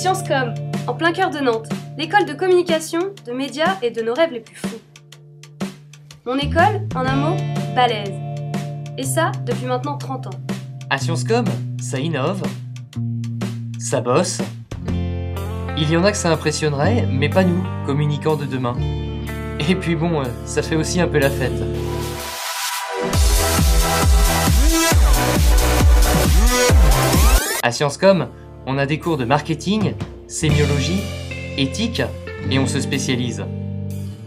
Sciences Com, en plein cœur de Nantes, l'école de communication, de médias et de nos rêves les plus fous. Mon école, en un mot, balèze. Et ça, depuis maintenant 30 ans. À Sciences Com, ça innove, ça bosse. Il y en a que ça impressionnerait, mais pas nous, communicants de demain. Et puis bon, ça fait aussi un peu la fête. À Sciences Com, on a des cours de marketing, sémiologie, éthique, et on se spécialise.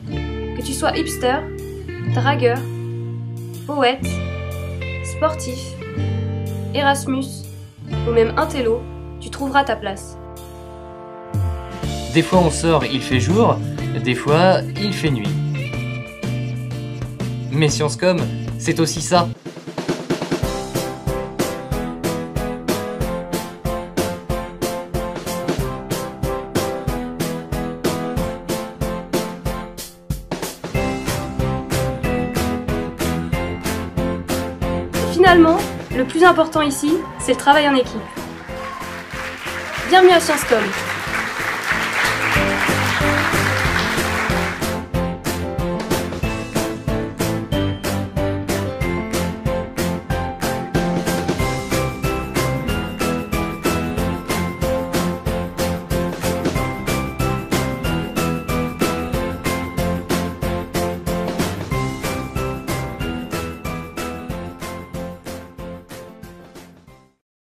Que tu sois hipster, dragueur, poète, sportif, Erasmus ou même intello, tu trouveras ta place. Des fois on sort, il fait jour, des fois il fait nuit. Mais Sciences Com, c'est aussi ça. Finalement, le plus important ici, c'est le travail en équipe. Bienvenue à Sciences Com.